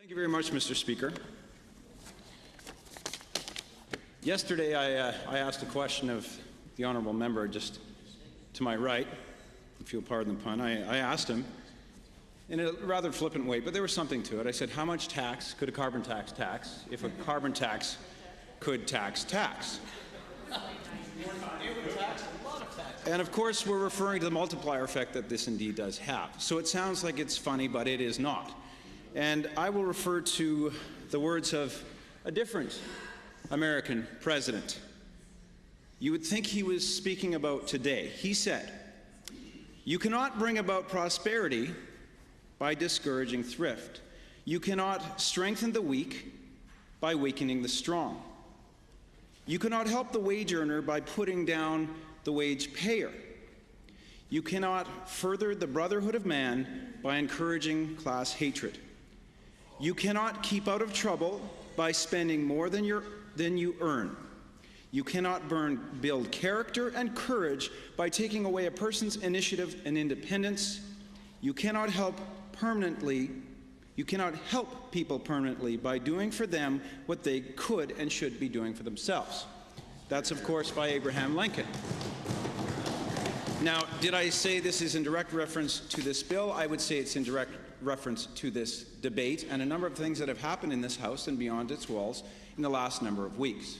Thank you very much, Mr. Speaker. Yesterday, I asked a question of the honourable member just to my right, if you'll pardon the pun. I asked him in a rather flippant way, but there was something to it. I said, how much tax could a carbon tax tax if a carbon tax could tax tax? And of course, we're referring to the multiplier effect that this indeed does have. So it sounds like it's funny, but it is not. And I will refer to the words of a different American president. You would think he was speaking about today. He said, "You cannot bring about prosperity by discouraging thrift. You cannot strengthen the weak by weakening the strong. You cannot help the wage earner by putting down the wage payer. You cannot further the brotherhood of man by encouraging class hatred. You cannot keep out of trouble by spending more than you earn. You cannot build character and courage by taking away a person's initiative and independence. You cannot help people permanently by doing for them what they could and should be doing for themselves." That's, of course, by Abraham Lincoln. Now, did I say this is in direct reference to this bill? I would say it's in direct reference to this debate and a number of things that have happened in this House and beyond its walls in the last number of weeks.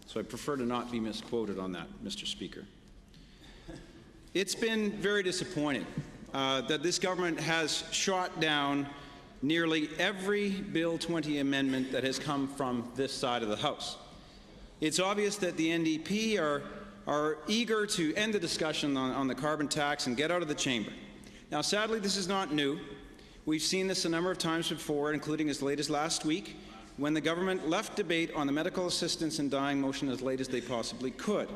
So I prefer to not be misquoted on that, Mr. Speaker. It's been very disappointing that this government has shot down nearly every Bill 20 amendment that has come from this side of the House. It's obvious that the NDP are eager to end the discussion on the carbon tax and get out of the chamber. Now, sadly, this is not new. We've seen this a number of times before, including as late as last week, when the government left debate on the medical assistance in dying motion as late as they possibly could.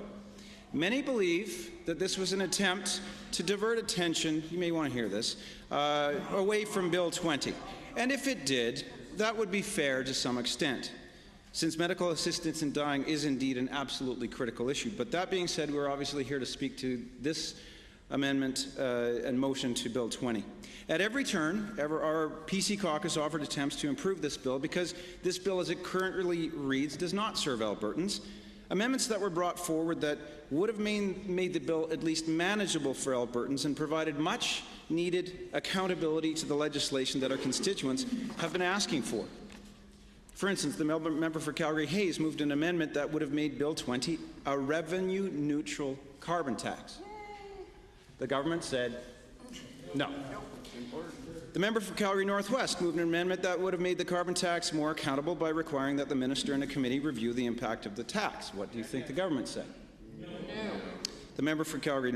Many believe that this was an attempt to divert attention, you may want to hear this, away from Bill 20. And if it did, that would be fair to some extent, since medical assistance in dying is indeed an absolutely critical issue. But that being said, we're obviously here to speak to this amendment and motion to Bill 20. At every turn, our PC caucus offered attempts to improve this bill because this bill, as it currently reads, does not serve Albertans. Amendments that were brought forward that would have made the bill at least manageable for Albertans and provided much needed accountability to the legislation that our constituents have been asking for. For instance, the member for Calgary-Lougheed moved an amendment that would have made Bill 20 a revenue-neutral carbon tax. The government said no. The member for Calgary Northwest moved an amendment that would have made the carbon tax more accountable by requiring that the minister and a committee review the impact of the tax. What do you think the government said? No. The member for Calgary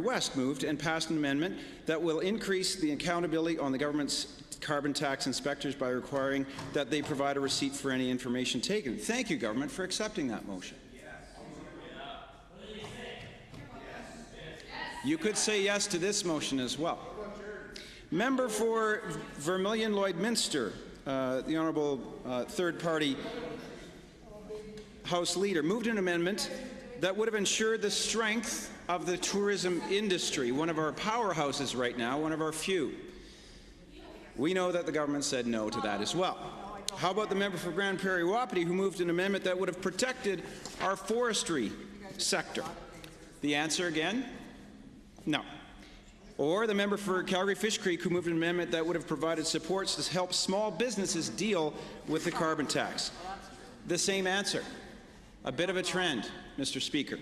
West moved and passed an amendment that will increase the accountability on the government's carbon tax inspectors by requiring that they provide a receipt for any information taken. Thank you, government, for accepting that motion. You could say yes to this motion as well. Member for Vermilion-Lloydminster, the Honourable third-party House Leader, moved an amendment that would have ensured the strength of the tourism industry, one of our powerhouses right now, one of our few. We know that the government said no to that as well. How about the member for Grand Prairie-Wapiti, who moved an amendment that would have protected our forestry sector? The answer again? No. Or the member for Calgary-Fish Creek, who moved an amendment that would have provided supports to help small businesses deal with the carbon tax. The same answer. A bit of a trend, Mr. Speaker.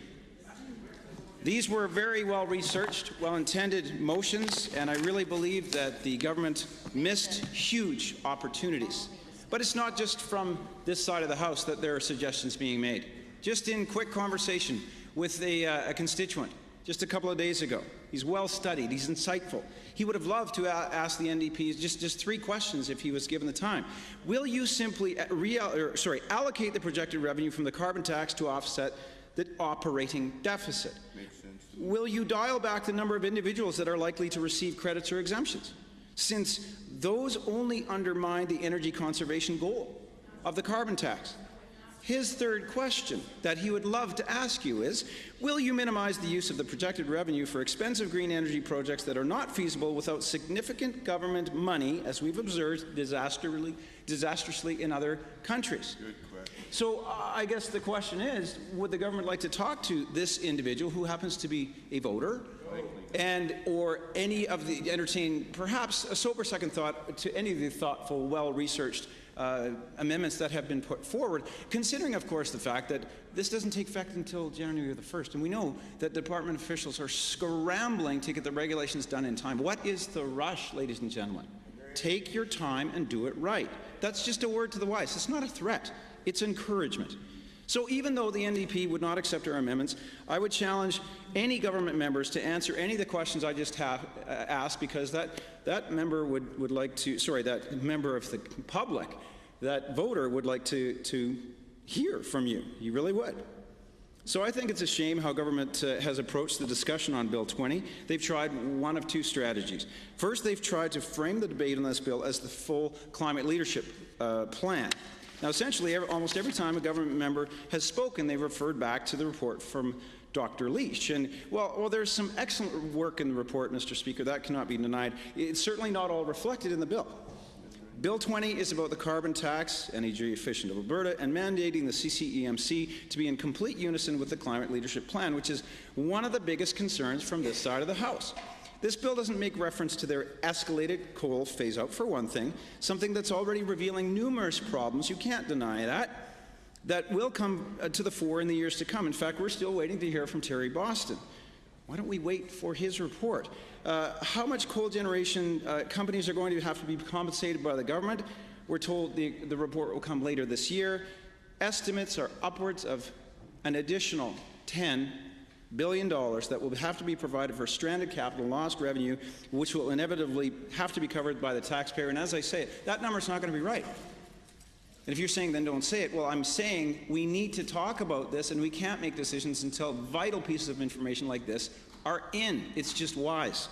These were very well-researched, well-intended motions, and I really believe that the government missed huge opportunities. But it's not just from this side of the House that there are suggestions being made. Just in quick conversation with a constituent just a couple of days ago. He's well-studied. He's insightful. He would have loved to ask the NDPs just 3 questions if he was given the time. Will you simply allocate the projected revenue from the carbon tax to offset the operating deficit? Makes sense. Will you dial back the number of individuals that are likely to receive credits or exemptions, since those only undermine the energy conservation goal of the carbon tax? His third question that he would love to ask you is, will you minimize the use of the projected revenue for expensive green energy projects that are not feasible without significant government money, as we've observed disastrously in other countries? Good question. So I guess the question is, would the government like to talk to this individual who happens to be a voter or any of the, entertain perhaps a sober second thought to any of the thoughtful, well-researched amendments that have been put forward, considering, of course, the fact that this doesn't take effect until January the 1st. And we know that department officials are scrambling to get the regulations done in time. What is the rush, ladies and gentlemen? Take your time and do it right. That's just a word to the wise. It's not a threat. It's encouragement. So even though the NDP would not accept our amendments, I would challenge any government members to answer any of the questions I just have asked, because that member would like to, sorry, that member of the public, that voter would like to hear from you. You really would. So I think it's a shame how government has approached the discussion on Bill 20. They've tried one of two strategies. First, they've tried to frame the debate on this bill as the full climate leadership plan. Now, essentially, almost every time a government member has spoken, they've referred back to the report from Dr. Leach. And while there's some excellent work in the report, Mr. Speaker, that cannot be denied, it's certainly not all reflected in the bill. Bill 20 is about the carbon tax, energy efficient of Alberta, and mandating the CCEMC to be in complete unison with the climate leadership plan, which is one of the biggest concerns from this side of the House. This bill doesn't make reference to their escalated coal phase-out, for one thing, something that's already revealing numerous problems, you can't deny that will come to the fore in the years to come. In fact, we're still waiting to hear from Terry Boston. Why don't we wait for his report? How much coal generation companies are going to have to be compensated by the government? We're told the report will come later this year. Estimates are upwards of an additional $10 billion that will have to be provided for stranded capital, lost revenue, which will inevitably have to be covered by the taxpayer. And as I say it, that number's not going to be right. And if you're saying then don't say it, well, I'm saying we need to talk about this, and we can't make decisions until vital pieces of information like this are in. It's just wise.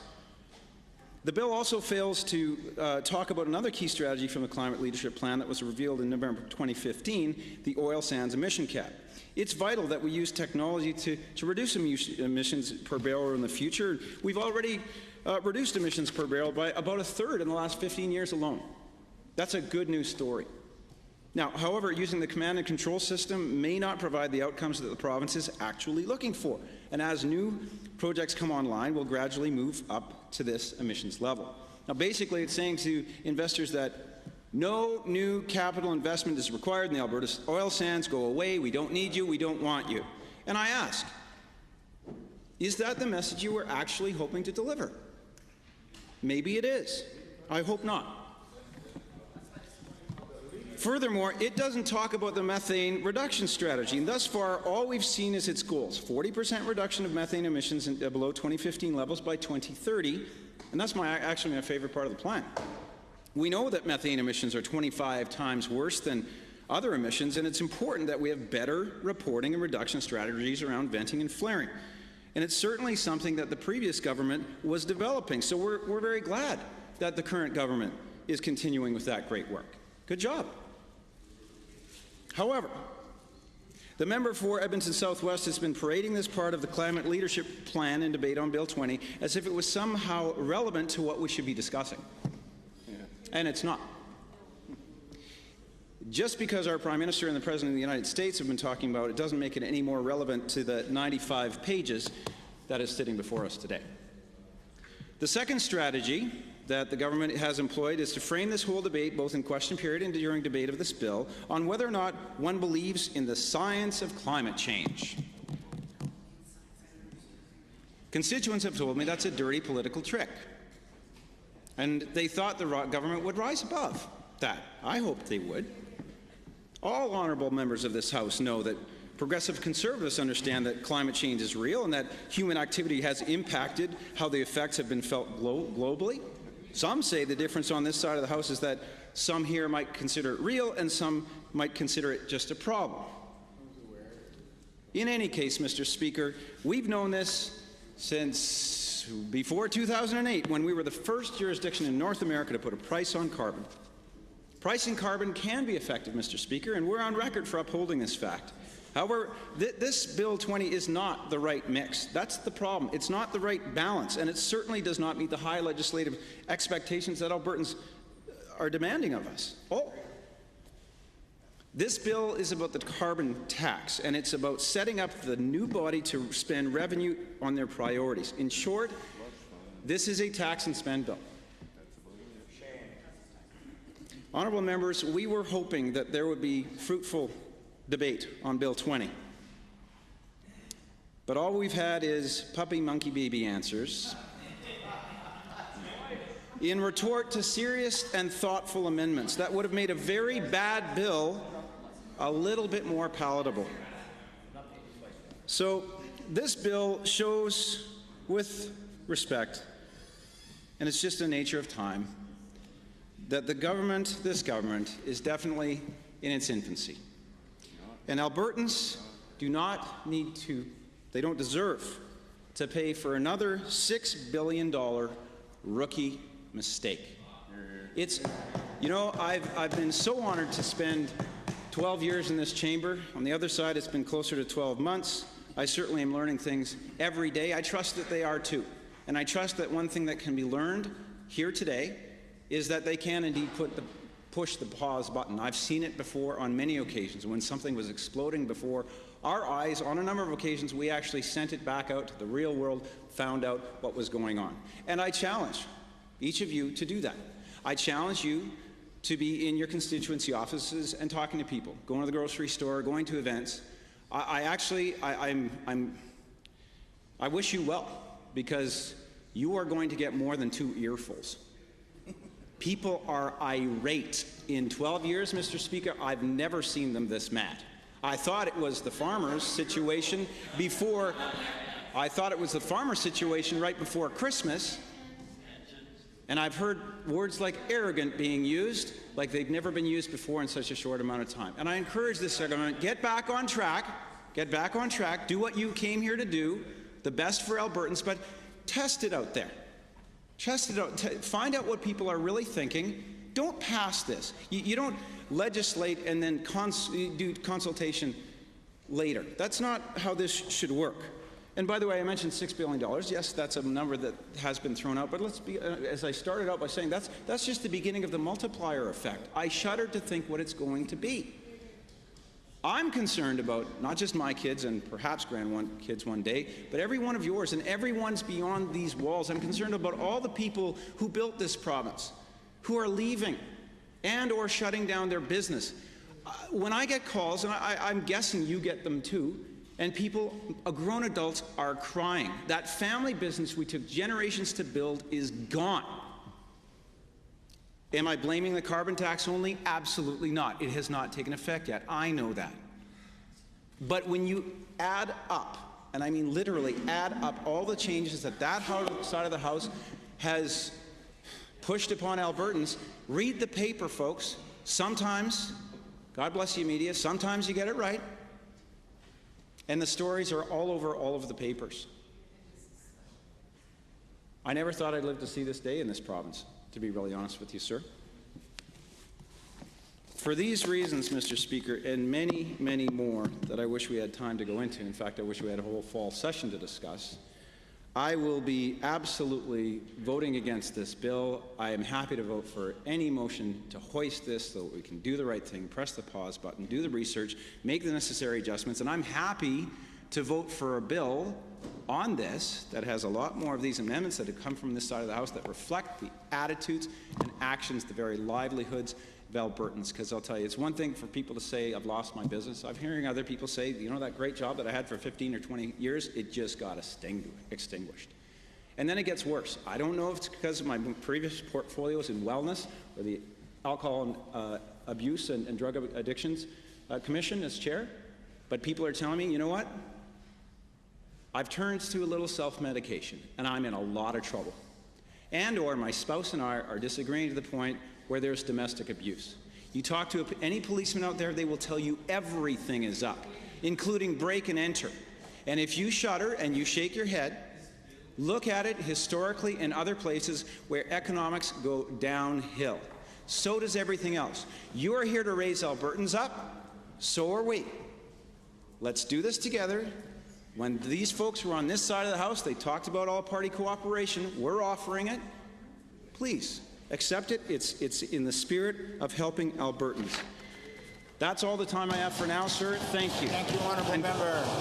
The bill also fails to talk about another key strategy from the Climate Leadership Plan that was revealed in November 2015, the oil sands emission cap. It's vital that we use technology to reduce emissions per barrel in the future. We've already reduced emissions per barrel by about a third in the last 15 years alone. That's a good news story. Now, however, using the command and control system may not provide the outcomes that the province is actually looking for. And as new projects come online, we'll gradually move up to this emissions level. Now, basically, it's saying to investors that no new capital investment is required in the Alberta oil sands. Go away. We don't need you. We don't want you. And I ask, is that the message you were actually hoping to deliver? Maybe it is. I hope not. Furthermore, it doesn't talk about the methane reduction strategy, and thus far all we've seen is its goals: 40% reduction of methane emissions below 2015 levels by 2030, and that's actually my favorite part of the plan. We know that methane emissions are 25 times worse than other emissions, and it's important that we have better reporting and reduction strategies around venting and flaring. And it's certainly something that the previous government was developing, so we're very glad that the current government is continuing with that great work. Good job. However, the member for Edmonton Southwest has been parading this part of the climate leadership plan in debate on Bill 20 as if it was somehow relevant to what we should be discussing. And it's not. Just because our Prime Minister and the President of the United States have been talking about it doesn't make it any more relevant to the 95 pages that is sitting before us today. The second strategy that the government has employed is to frame this whole debate, both in question period and during debate of this bill, on whether or not one believes in the science of climate change. Constituents have told me that's a dirty political trick. And they thought the government would rise above that. I hope they would. All honourable members of this House know that progressive conservatives understand that climate change is real and that human activity has impacted how the effects have been felt globally. Some say the difference on this side of the House is that some here might consider it real and some might consider it just a problem. In any case, Mr. Speaker, we've known this since before 2008, when we were the first jurisdiction in North America to put a price on carbon. Pricing carbon can be effective, Mr. Speaker, and we're on record for upholding this fact. However, this Bill 20 is not the right mix. That's the problem. It's not the right balance, and it certainly does not meet the high legislative expectations that Albertans are demanding of us. This bill is about the carbon tax, and it's about setting up the new body to spend revenue on their priorities. In short, this is a tax and spend bill. Honourable members, we were hoping that there would be fruitful debate on Bill 20. But all we've had is puppy, monkey, baby answers in retort to serious and thoughtful amendments that would have made a very bad bill a little bit more palatable. So this bill shows, with respect, and it's just the nature of time, that this government, is definitely in its infancy. And Albertans do not need to, they don't deserve to pay for another $6 billion rookie mistake. It's, you know, I've been so honored to spend 12 years in this chamber. On the other side, it's been closer to 12 months. I certainly am learning things every day. I trust that they are too. And I trust that one thing that can be learned here today is that they can indeed push the pause button. I've seen it before on many occasions. When something was exploding before our eyes, on a number of occasions, we actually sent it back out to the real world, found out what was going on. And I challenge each of you to do that. I challenge you to be in your constituency offices and talking to people, going to the grocery store, going to events. I wish you well, because you are going to get more than 2 earfuls. People are irate. In 12 years, Mr. Speaker, I've never seen them this mad. I thought it was the farmers' situation before. I thought it was the farmer situation right before Christmas. And I've heard words like arrogant being used, like they've never been used before in such a short amount of time. And I encourage this government, get back on track, do what you came here to do, the best for Albertans, but test it out there. Test it out. Find out what people are really thinking. Don't pass this. You don't legislate and then do consultation later. That's not how this should work. And by the way, I mentioned $6 billion. Yes, that's a number that has been thrown out, but let's be, as I started out by saying, that's just the beginning of the multiplier effect. I shudder to think what it's going to be. I'm concerned about not just my kids and perhaps grandkids one day, but every one of yours, and everyone's beyond these walls. I'm concerned about all the people who built this province, who are leaving and or shutting down their business. When I get calls, and I'm guessing you get them too, and people, grown adults, are crying. That family business we took generations to build is gone. Am I blaming the carbon tax only? Absolutely not. It has not taken effect yet. I know that. But when you add up, and I mean literally add up all the changes that side of the House has pushed upon Albertans, read the paper, folks. Sometimes, God bless you, media, sometimes you get it right. And the stories are all over the papers. I never thought I'd live to see this day in this province, to be really honest with you, sir. For these reasons, Mr. Speaker, and many, many more that I wish we had time to go into, in fact, I wish we had a whole fall session to discuss, I will be absolutely voting against this bill. I am happy to vote for any motion to hoist this so that we can do the right thing, press the pause button, do the research, make the necessary adjustments, and I'm happy to vote for a bill on this that has a lot more of these amendments that have come from this side of the House that reflect the attitudes and actions, the very livelihoods of Albertans. Because I'll tell you, it's one thing for people to say, I've lost my business. I'm hearing other people say, you know, that great job that I had for 15 or 20 years, it just got extinguished. And then it gets worse. I don't know if it's because of my previous portfolios in wellness or the Alcohol Abuse and Drug Addictions Commission as chair, but people are telling me, you know what? I've turned to a little self-medication, and I'm in a lot of trouble. And or my spouse and I are disagreeing to the point where there's domestic abuse. You talk to any policeman out there, they will tell you everything is up, including break and enter. And if you shudder and you shake your head, look at it historically in other places where economics go downhill. So does everything else. You are here to raise Albertans up. So are we. Let's do this together. When these folks were on this side of the House, they talked about all-party cooperation. We're offering it. Please, accept it. It's in the spirit of helping Albertans. That's all the time I have for now, sir. Thank you. Thank you, honourable member.